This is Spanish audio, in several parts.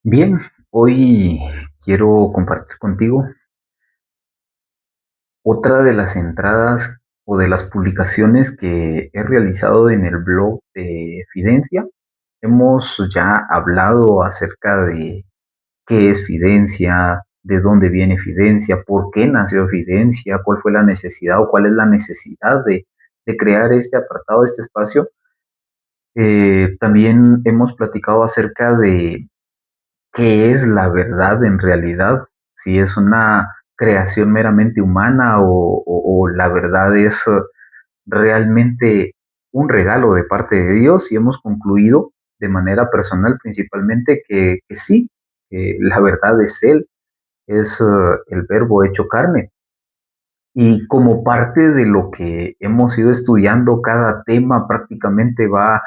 Bien, hoy quiero compartir contigo otra de las entradas o de las publicaciones que he realizado en el blog de Fidencia. Hemos ya hablado acerca de qué es Fidencia, de dónde viene Fidencia, por qué nació Fidencia, cuál fue la necesidad o cuál es la necesidad de crear este apartado, este espacio. También hemos platicado acerca de qué es la verdad en realidad, si es una creación meramente humana o la verdad es realmente un regalo de parte de Dios, y hemos concluido de manera personal principalmente que sí, que la verdad es Él, es el verbo hecho carne. Y como parte de lo que hemos ido estudiando, cada tema prácticamente va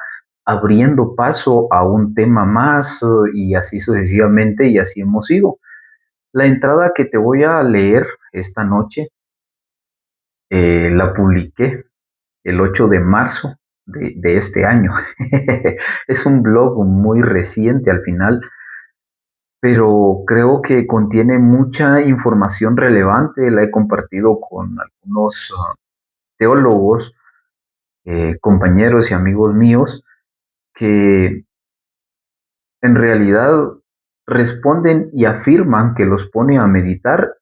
abriendo paso a un tema más, y así sucesivamente, y así hemos ido. La entrada que te voy a leer esta noche, la publiqué el 8 de marzo de este año. Es un blog muy reciente al final, pero creo que contiene mucha información relevante. La he compartido con algunos teólogos, compañeros y amigos míos que en realidad responden y afirman que los pone a meditar,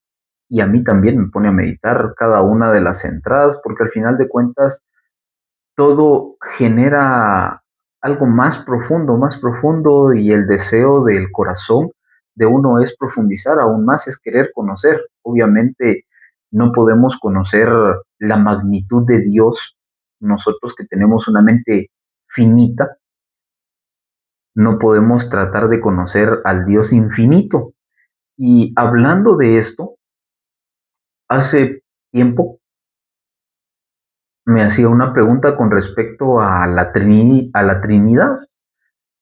y a mí también me pone a meditar cada una de las entradas, porque al final de cuentas todo genera algo más profundo, y el deseo del corazón de uno es profundizar aún más, es querer conocer. Obviamente no podemos conocer la magnitud de Dios, nosotros que tenemos una mente finita, no podemos tratar de conocer al Dios infinito. Y hablando de esto, hace tiempo me hacía una pregunta con respecto a a la Trinidad,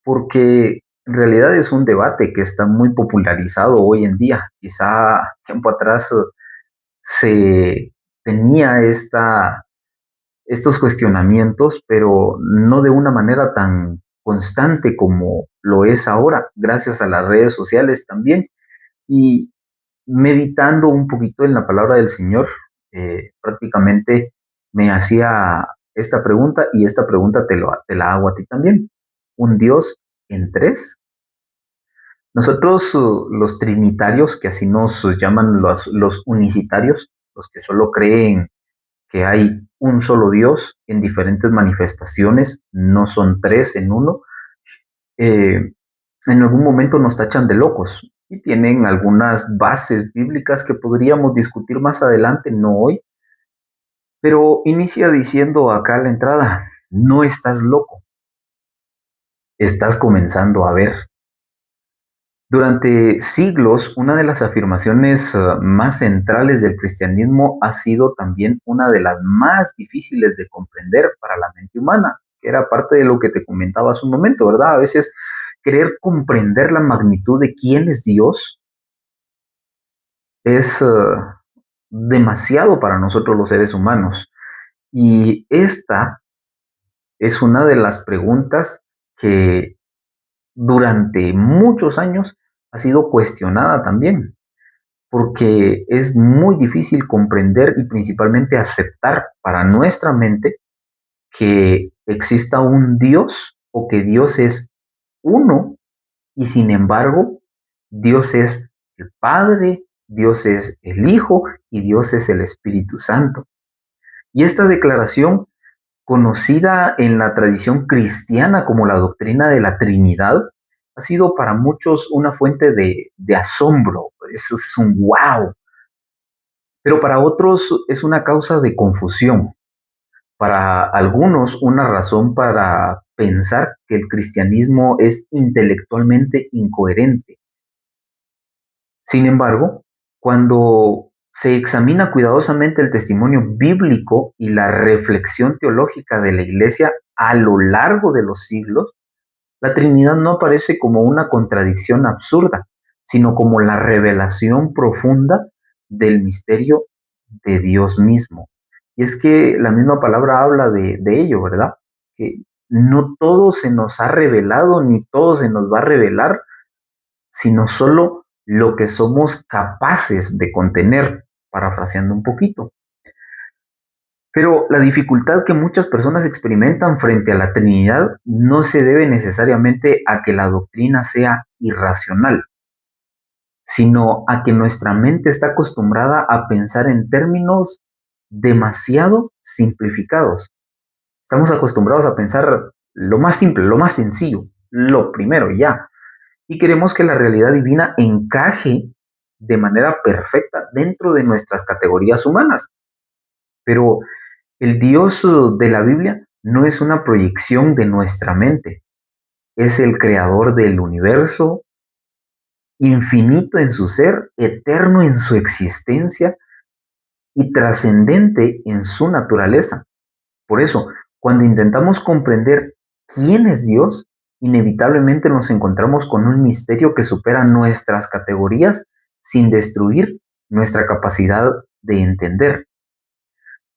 porque en realidad es un debate que está muy popularizado hoy en día. Quizá tiempo atrás se tenía estos cuestionamientos, pero no de una manera tan constante como lo es ahora, gracias a las redes sociales también. Y meditando un poquito en la palabra del Señor, prácticamente me hacía esta pregunta, y esta pregunta te la hago a ti también. ¿Un Dios en tres? Nosotros, los trinitarios, que así nos llaman los unicitarios, los que solo creen que hay un solo Dios en diferentes manifestaciones, no son tres en uno, eh, en algún momento nos tachan de locos, y tienen algunas bases bíblicas que podríamos discutir más adelante, no hoy, pero inicia diciendo acá la entrada: no estás loco, estás comenzando a ver. Durante siglos, una de las afirmaciones más centrales del cristianismo ha sido también una de las más difíciles de comprender para la mente humana, que era parte de lo que te comentaba hace un momento, ¿verdad? A veces querer comprender la magnitud de quién es Dios es demasiado para nosotros los seres humanos. Y esta es una de las preguntas que durante muchos años ha sido cuestionada también, porque es muy difícil comprender y principalmente aceptar para nuestra mente que exista un Dios, o que Dios es uno, y sin embargo Dios es el Padre, Dios es el Hijo y Dios es el Espíritu Santo. Y esta declaración, conocida en la tradición cristiana como la doctrina de la Trinidad, ha sido para muchos una fuente de asombro. Eso es un wow. Pero para otros es una causa de confusión. Para algunos, una razón para pensar que el cristianismo es intelectualmente incoherente. Sin embargo, cuando se examina cuidadosamente el testimonio bíblico y la reflexión teológica de la Iglesia a lo largo de los siglos, la Trinidad no aparece como una contradicción absurda, sino como la revelación profunda del misterio de Dios mismo. Y es que la misma palabra habla de ello, ¿verdad? Que no todo se nos ha revelado, ni todo se nos va a revelar, sino solo lo que somos capaces de contener, parafraseando un poquito. Pero la dificultad que muchas personas experimentan frente a la Trinidad no se debe necesariamente a que la doctrina sea irracional, sino a que nuestra mente está acostumbrada a pensar en términos demasiado simplificados. Estamos acostumbrados a pensar lo más simple, lo más sencillo, lo primero ya. Y queremos que la realidad divina encaje de manera perfecta dentro de nuestras categorías humanas. Pero el Dios de la Biblia no es una proyección de nuestra mente. Es el creador del universo, infinito en su ser, eterno en su existencia y trascendente en su naturaleza. Por eso, cuando intentamos comprender quién es Dios, inevitablemente nos encontramos con un misterio que supera nuestras categorías sin destruir nuestra capacidad de entender.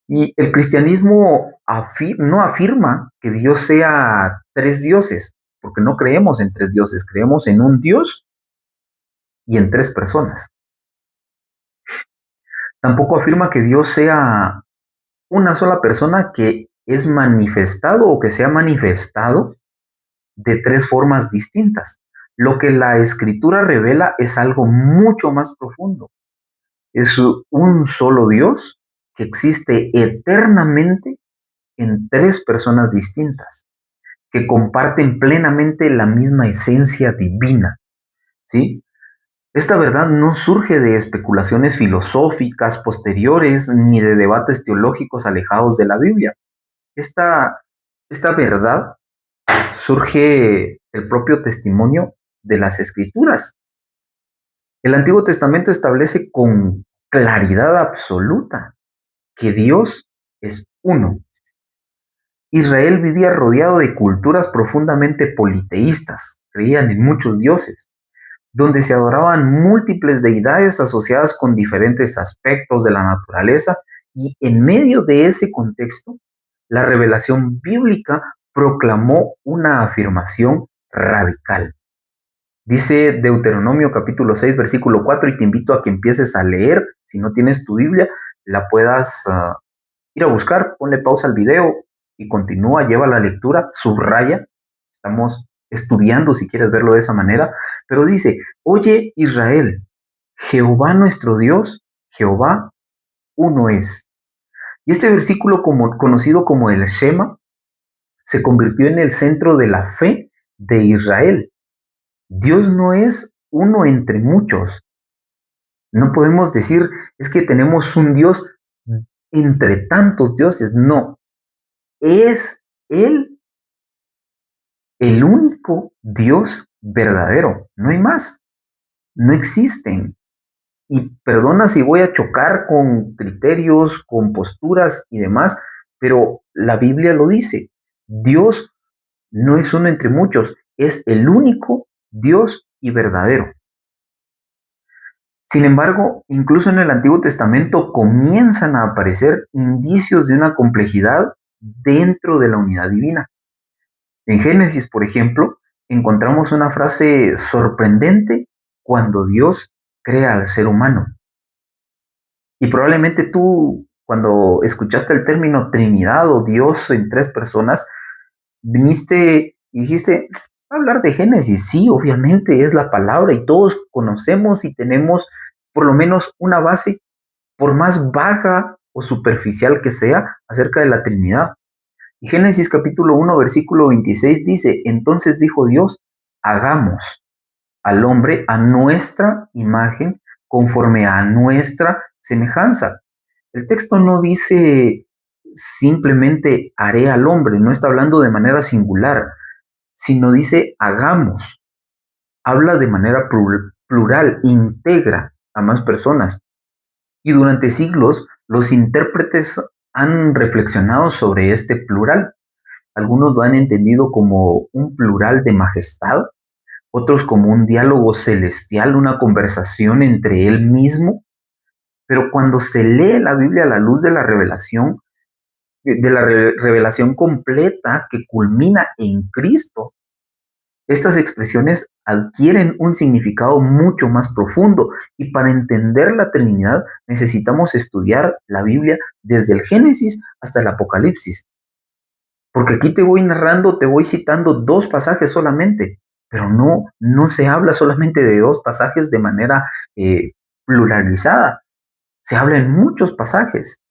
Y el cristianismo no afirma que Dios sea tres dioses, porque no creemos en tres dioses, creemos en un Dios y en tres personas. Tampoco afirma que Dios sea una sola persona que es manifestado o que se ha manifestado de tres formas distintas. Lo que la escritura revela es algo mucho más profundo. Es un solo Dios que existe eternamente en tres personas distintas, que comparten plenamente la misma esencia divina, ¿sí? Esta verdad no surge de especulaciones filosóficas posteriores ni de debates teológicos alejados de la Biblia. Esta, esta verdad surge del propio testimonio de las Escrituras. El Antiguo Testamento establece con claridad absoluta que Dios es uno. Israel vivía rodeado de culturas profundamente politeístas, creían en muchos dioses, donde se adoraban múltiples deidades asociadas con diferentes aspectos de la naturaleza, y en medio de ese contexto, la revelación bíblica proclamó una afirmación radical. Dice Deuteronomio capítulo 6, versículo 4, y te invito a que empieces a leer. Si no tienes tu Biblia, la puedas ir a buscar, ponle pausa al video y continúa, lleva la lectura, subraya. Estamos estudiando, si quieres verlo de esa manera, pero dice: oye Israel, Jehová nuestro Dios, Jehová uno es. Y este versículo, conocido como el Shema, se convirtió en el centro de la fe de Israel. Dios no es uno entre muchos. No podemos decir, es que tenemos un Dios entre tantos dioses. No, es Él el único Dios verdadero. No hay más. No existen. Y perdona si voy a chocar con criterios, con posturas y demás, pero la Biblia lo dice. Dios no es uno entre muchos, es el único Dios y verdadero. Sin embargo, incluso en el Antiguo Testamento comienzan a aparecer indicios de una complejidad dentro de la unidad divina. En Génesis, por ejemplo, encontramos una frase sorprendente cuando Dios crea al ser humano. Y probablemente tú, cuando escuchaste el término Trinidad o Dios en tres personas, viniste y dijiste: hablar de Génesis. Sí, obviamente es la palabra y todos conocemos y tenemos por lo menos una base, por más baja o superficial que sea, acerca de la Trinidad. Y Génesis capítulo 1, versículo 26 dice: entonces dijo Dios, hagamos al hombre a nuestra imagen, conforme a nuestra semejanza. El texto no dice simplemente haré al hombre, no está hablando de manera singular, sino dice hagamos. Habla de manera plural, integra a más personas. Y durante siglos, los intérpretes han reflexionado sobre este plural. Algunos lo han entendido como un plural de majestad, otros como un diálogo celestial, una conversación entre él mismo. Pero cuando se lee la Biblia a la luz de la revelación, revelación completa que culmina en Cristo, Estas expresiones adquieren un significado mucho más profundo y para entender la Trinidad necesitamos estudiar la Biblia desde el Génesis hasta el Apocalipsis. Porque aquí te voy narrando, te voy citando 2 pasajes solamente, pero no se habla solamente de 2 pasajes de manera, pluralizada, se habla en muchos pasajes.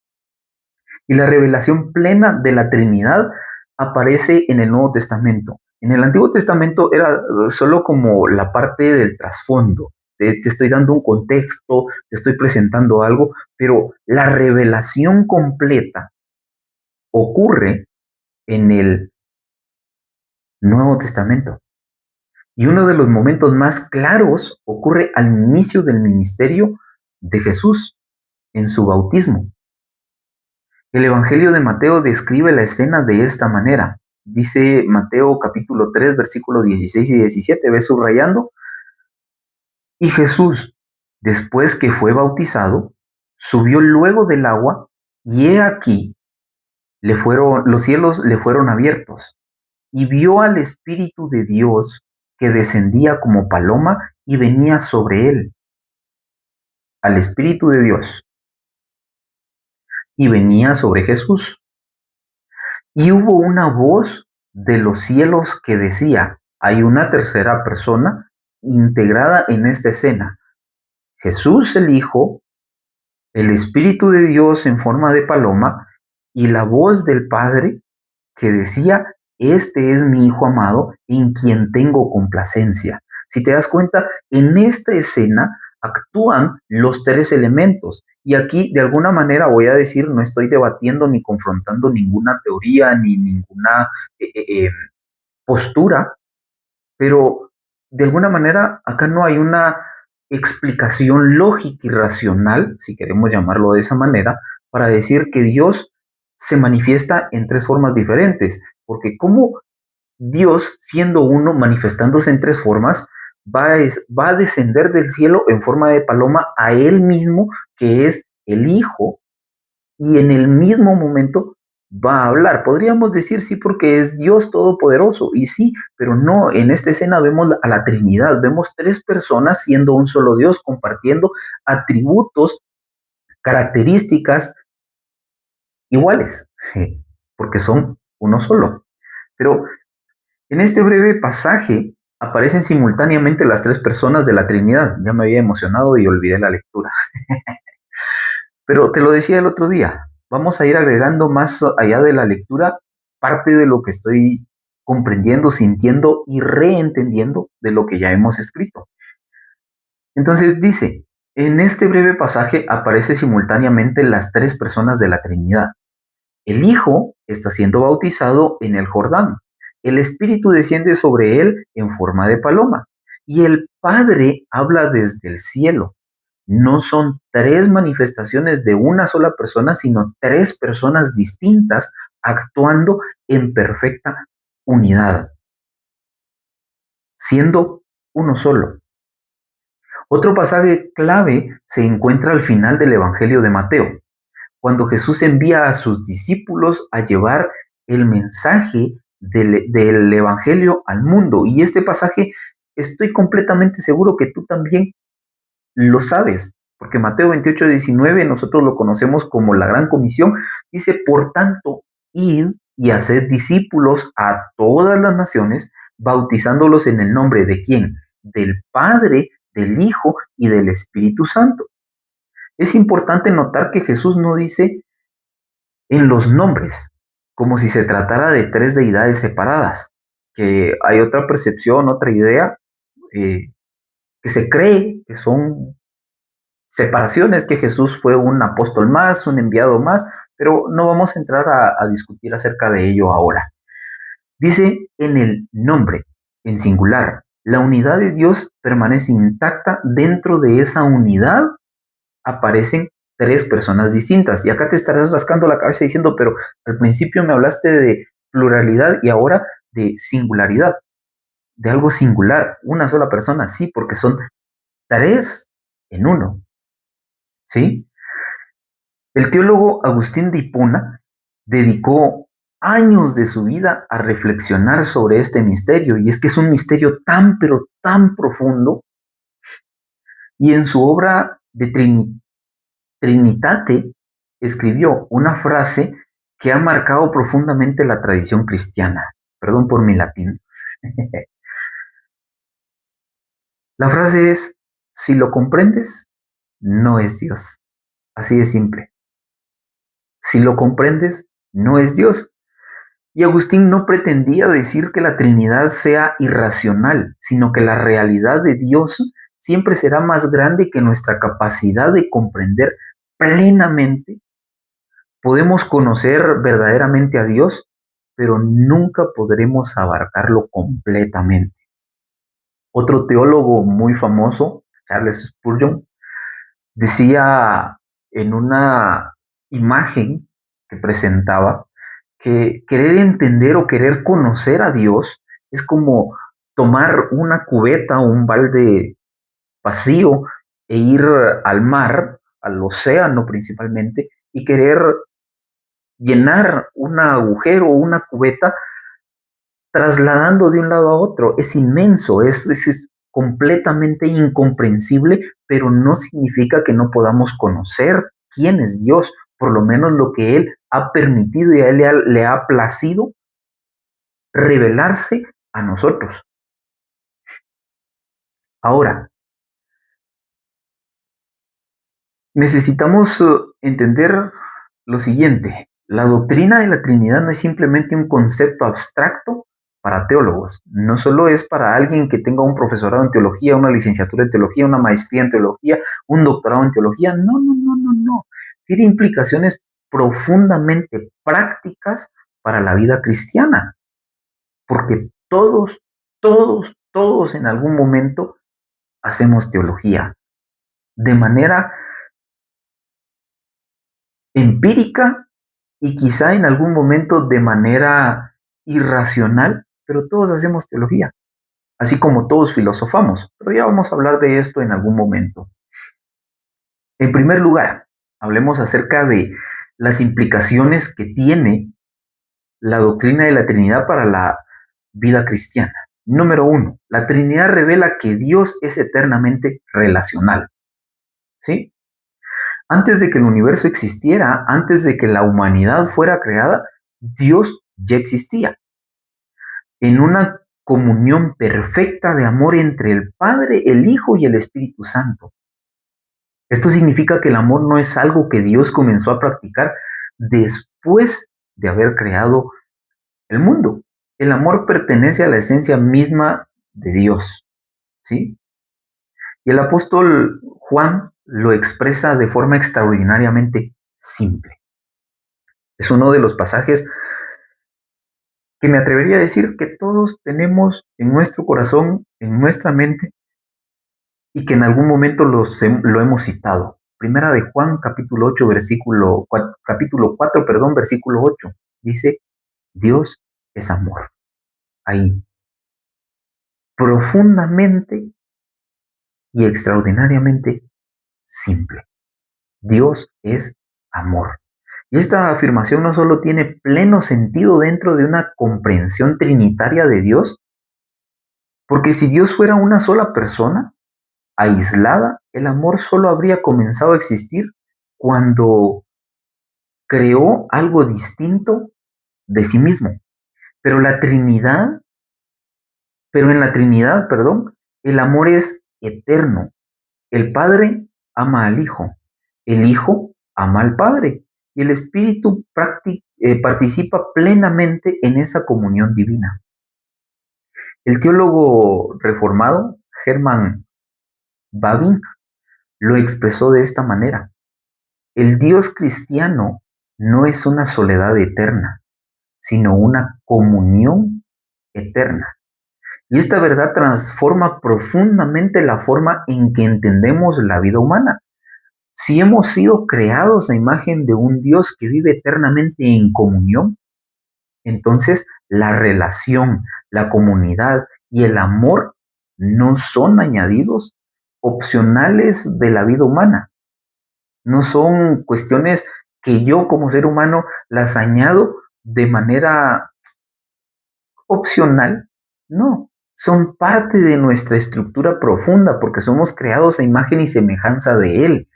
Y la revelación plena de la Trinidad aparece en el Nuevo Testamento. En el Antiguo Testamento era solo como la parte del trasfondo. Te estoy dando un contexto, te estoy presentando algo, pero la revelación completa ocurre en el Nuevo Testamento. Y uno de los momentos más claros ocurre al inicio del ministerio de Jesús, en su bautismo. El Evangelio de Mateo describe la escena de esta manera. Dice Mateo capítulo 3, versículos 16 y 17, ve subrayando. Y Jesús, después que fue bautizado, subió luego del agua, y he aquí, los cielos le fueron abiertos, y vio al Espíritu de Dios que descendía como paloma y venía sobre él, al Espíritu de Dios, y venía sobre Jesús. Y hubo una voz de los cielos que decía, hay una tercera persona integrada en esta escena. Jesús el Hijo, el Espíritu de Dios en forma de paloma y la voz del Padre que decía, este es mi Hijo amado en quien tengo complacencia. Si te das cuenta, en esta escena actúan los 3 elementos. Y aquí, de alguna manera, voy a decir, no estoy debatiendo ni confrontando ninguna teoría ni ninguna postura, pero de alguna manera acá no hay una explicación lógica y racional, si queremos llamarlo de esa manera, para decir que Dios se manifiesta en 3 formas diferentes. Porque ¿cómo Dios, siendo uno, manifestándose en 3 formas, va a descender del cielo en forma de paloma a Él mismo, que es el Hijo, y en el mismo momento va a hablar? Podríamos decir sí, porque es Dios todopoderoso, y sí, pero no, en esta escena vemos a la Trinidad, vemos 3 personas siendo un solo Dios, compartiendo atributos, características iguales, porque son uno solo. Pero en este breve pasaje aparecen simultáneamente las 3 personas de la Trinidad. Ya me había emocionado y olvidé la lectura. Pero te lo decía el otro día, vamos a ir agregando más allá de la lectura parte de lo que estoy comprendiendo, sintiendo y reentendiendo de lo que ya hemos escrito. Entonces dice, en este breve pasaje aparece simultáneamente las 3 personas de la Trinidad. El Hijo está siendo bautizado en el Jordán. El Espíritu desciende sobre él en forma de paloma. Y el Padre habla desde el cielo. No son 3 manifestaciones de una sola persona, sino 3 personas distintas actuando en perfecta unidad, siendo uno solo. Otro pasaje clave se encuentra al final del Evangelio de Mateo, cuando Jesús envía a sus discípulos a llevar el mensaje del Evangelio al mundo. Y este pasaje estoy completamente seguro que tú también lo sabes, porque Mateo 28:19 nosotros lo conocemos como la Gran Comisión. Dice, por tanto, id y haced discípulos a todas las naciones, bautizándolos en el nombre de ¿quién? Del Padre, del Hijo y del Espíritu Santo. Es importante notar que Jesús no dice en los nombres, como si se tratara de 3 deidades separadas, que hay otra percepción, otra idea, que se cree que son separaciones, que Jesús fue un apóstol más, un enviado más, pero no vamos a entrar a discutir acerca de ello ahora. Dice en el nombre, en singular, la unidad de Dios permanece intacta. Dentro de esa unidad aparecen 3 personas distintas. Y acá te estarás rascando la cabeza diciendo, pero al principio me hablaste de pluralidad y ahora de singularidad, de algo singular, una sola persona. Sí, porque son 3 en uno, ¿sí? El teólogo Agustín de Hipona dedicó años de su vida a reflexionar sobre este misterio, y es que es un misterio tan, pero tan profundo, y en su obra de Trinitate escribió una frase que ha marcado profundamente la tradición cristiana. Perdón por mi latín. La frase es: si lo comprendes, no es Dios. Así de simple. Si lo comprendes, no es Dios. Y Agustín no pretendía decir que la Trinidad sea irracional, sino que la realidad de Dios siempre será más grande que nuestra capacidad de comprender plenamente. Podemos conocer verdaderamente a Dios, pero nunca podremos abarcarlo completamente. Otro teólogo muy famoso, Charles Spurgeon, decía en una imagen que presentaba que querer entender o querer conocer a Dios es como tomar una cubeta o un balde vacío e ir al mar, al océano principalmente, y querer llenar un agujero o una cubeta trasladando de un lado a otro. Es inmenso, es completamente incomprensible, pero no significa que no podamos conocer quién es Dios, por lo menos lo que Él ha permitido y a Él le ha placido revelarse a nosotros. Ahora, necesitamos entender lo siguiente: la doctrina de la Trinidad no es simplemente un concepto abstracto para teólogos, no solo es para alguien que tenga un profesorado en teología, una licenciatura en teología, una maestría en teología, un doctorado en teología. No, no, no, no, no. Tiene implicaciones profundamente prácticas para la vida cristiana, porque todos en algún momento hacemos teología de manera empírica y quizá en algún momento de manera irracional, pero todos hacemos teología, así como todos filosofamos. Pero ya vamos a hablar de esto en algún momento. En primer lugar, hablemos acerca de las implicaciones que tiene la doctrina de la Trinidad para la vida cristiana. Número uno, la Trinidad revela que Dios es eternamente relacional. ¿Sí? Antes de que el universo existiera, antes de que la humanidad fuera creada, Dios ya existía en una comunión perfecta de amor entre el Padre, el Hijo y el Espíritu Santo. Esto significa que el amor no es algo que Dios comenzó a practicar después de haber creado el mundo. El amor pertenece a la esencia misma de Dios, ¿sí? Y el apóstol Juan lo expresa de forma extraordinariamente simple. Es uno de los pasajes que me atrevería a decir que todos tenemos en nuestro corazón, en nuestra mente, y que en algún momento lo hemos citado. Primera de Juan, capítulo 8, capítulo 4, perdón, versículo 8. Dice: Dios es amor. Ahí, profundamente y extraordinariamente simple. Dios es amor. Y esta afirmación no solo tiene pleno sentido dentro de una comprensión trinitaria de Dios, porque si Dios fuera una sola persona, aislada, el amor solo habría comenzado a existir cuando creó algo distinto de sí mismo. Pero la Trinidad, pero en la Trinidad, perdón, el amor es eterno. El Padre ama al Hijo, el Hijo ama al Padre y el Espíritu participa plenamente en esa comunión divina. El teólogo reformado Hermann Bavinck lo expresó de esta manera: el Dios cristiano no es una soledad eterna, sino una comunión eterna. Y esta verdad transforma profundamente la forma en que entendemos la vida humana. Si hemos sido creados a imagen de un Dios que vive eternamente en comunión, entonces la relación, la comunidad y el amor no son añadidos opcionales de la vida humana. No son cuestiones que yo como ser humano las añado de manera opcional. No, son parte de nuestra estructura profunda porque somos creados a imagen y semejanza de Él.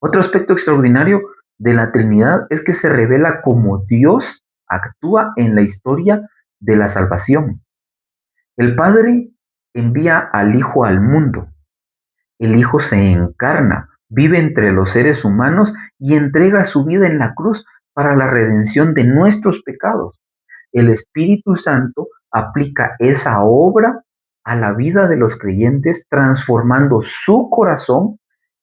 Otro aspecto extraordinario de la Trinidad es que se revela cómo Dios actúa en la historia de la salvación. El Padre envía al Hijo al mundo. El Hijo se encarna, vive entre los seres humanos y entrega su vida en la cruz para la redención de nuestros pecados. El Espíritu Santo aplica esa obra a la vida de los creyentes, transformando su corazón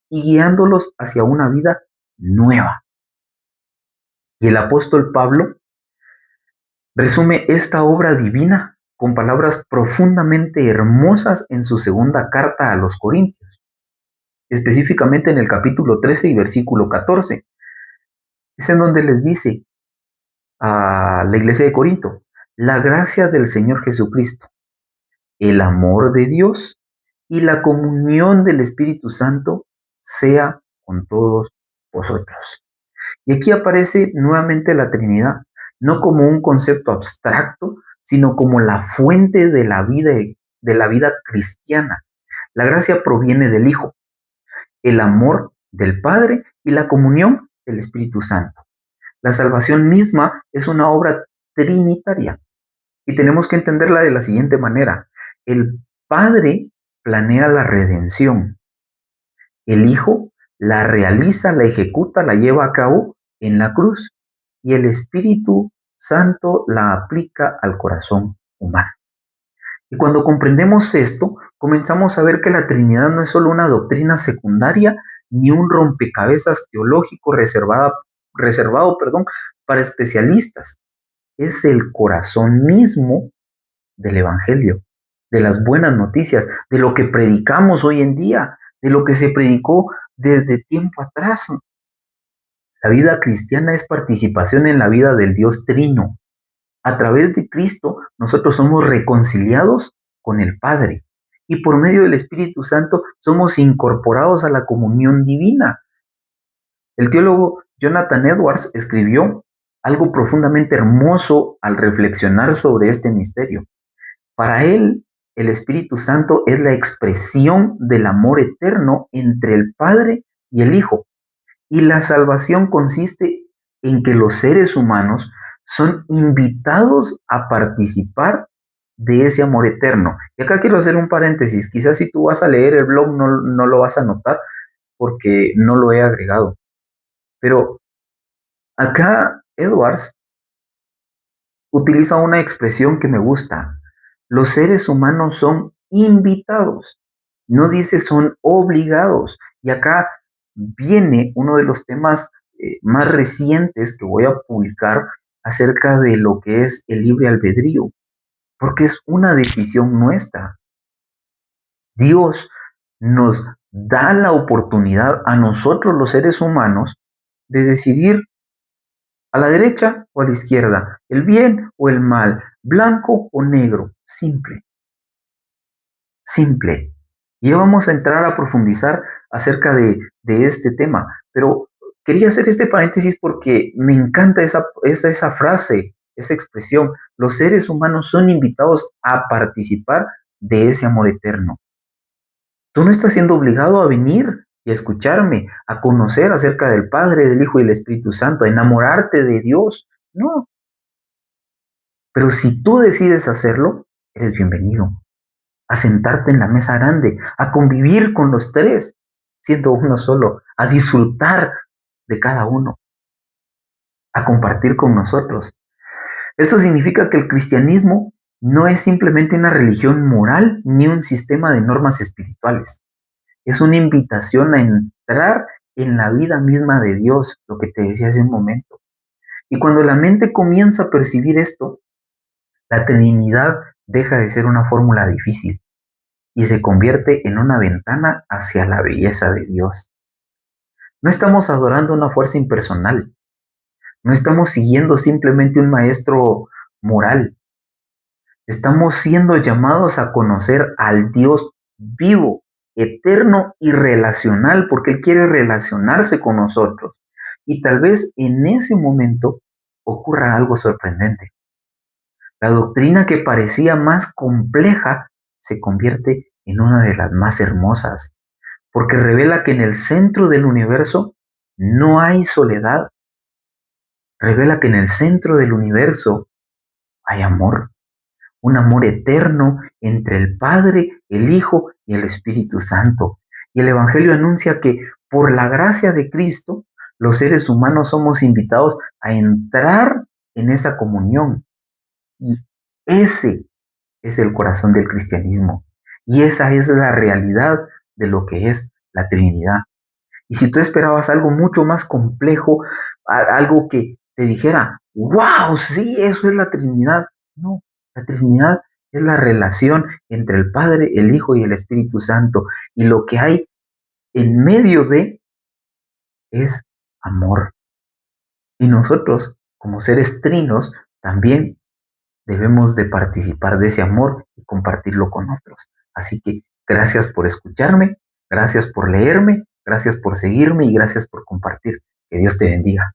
y guiándolos hacia una vida nueva. Y el apóstol Pablo resume esta obra divina con palabras profundamente hermosas en su segunda carta a los Corintios, específicamente en el capítulo 13 y versículo 14. Es en donde les dice a la iglesia de Corinto: la gracia del Señor Jesucristo, el amor de Dios y la comunión del Espíritu Santo sea con todos vosotros. Y aquí aparece nuevamente la Trinidad, no como un concepto abstracto, sino como la fuente de la vida cristiana. La gracia proviene del Hijo, el amor del Padre y la comunión del Espíritu Santo. La salvación misma es una obra trinitaria y tenemos que entenderla de la siguiente manera. El Padre planea la redención. El Hijo la realiza, la ejecuta, la lleva a cabo en la cruz. Y el Espíritu Santo la aplica al corazón humano. Y cuando comprendemos esto, comenzamos a ver que la Trinidad no es solo una doctrina secundaria ni un rompecabezas teológico reservado para especialistas. Es el corazón mismo del Evangelio, de las buenas noticias, de lo que predicamos hoy en día, de lo que se predicó desde tiempo atrás. La vida cristiana es participación en la vida del Dios Trino. A través de Cristo, nosotros somos reconciliados con el Padre y por medio del Espíritu Santo somos incorporados a la comunión divina. El teólogo Jonathan Edwards escribió algo profundamente hermoso al reflexionar sobre este misterio. Para él, el Espíritu Santo es la expresión del amor eterno entre el Padre y el Hijo. Y la salvación consiste en que los seres humanos son invitados a participar de ese amor eterno. Y acá quiero hacer un paréntesis. Quizás si tú vas a leer el blog no lo vas a notar porque no lo he agregado. Pero acá Edwards utiliza una expresión que me gusta. Los seres humanos son invitados. No dice son obligados. Y acá viene uno de los temas más recientes que voy a publicar acerca de lo que es el libre albedrío, porque es una decisión nuestra. Dios nos da la oportunidad a nosotros los seres humanos de decidir a la derecha o a la izquierda, el bien o el mal, blanco o negro, simple, simple. Y ya vamos a entrar a profundizar acerca de este tema, pero quería hacer este paréntesis porque me encanta esa frase, esa expresión. Los seres humanos son invitados a participar de ese amor eterno. Tú no estás siendo obligado a venir y a escucharme, a conocer acerca del Padre, del Hijo y del Espíritu Santo, a enamorarte de Dios. No. Pero si tú decides hacerlo, eres bienvenido. A sentarte en la mesa grande, a convivir con los tres, siendo uno solo, a disfrutar de cada uno, a compartir con nosotros. Esto significa que el cristianismo no es simplemente una religión moral ni un sistema de normas espirituales. Es una invitación a entrar en la vida misma de Dios, lo que te decía hace un momento. Y cuando la mente comienza a percibir esto, la Trinidad deja de ser una fórmula difícil y se convierte en una ventana hacia la belleza de Dios. No estamos adorando una fuerza impersonal, no estamos siguiendo simplemente un maestro moral, estamos siendo llamados a conocer al Dios vivo, eterno y relacional, porque Él quiere relacionarse con nosotros. Y tal vez en ese momento ocurra algo sorprendente. La doctrina que parecía más compleja se convierte en una de las más hermosas, porque revela que en el centro del universo no hay soledad, revela que en el centro del universo hay amor, un amor eterno entre el Padre, el Hijo y el Espíritu Santo. Y el Evangelio anuncia que por la gracia de Cristo, los seres humanos somos invitados a entrar en esa comunión. Y ese es el corazón del cristianismo. Y esa es la realidad de lo que es la Trinidad. Y si tú esperabas algo mucho más complejo, algo que te dijera, wow, sí, eso es la Trinidad. No, la Trinidad es la relación entre el Padre, el Hijo y el Espíritu Santo. Y lo que hay en medio de es amor. Y nosotros, como seres trinos, también debemos de participar de ese amor y compartirlo con otros. Así que gracias por escucharme, gracias por leerme, gracias por seguirme y gracias por compartir. Que Dios te bendiga.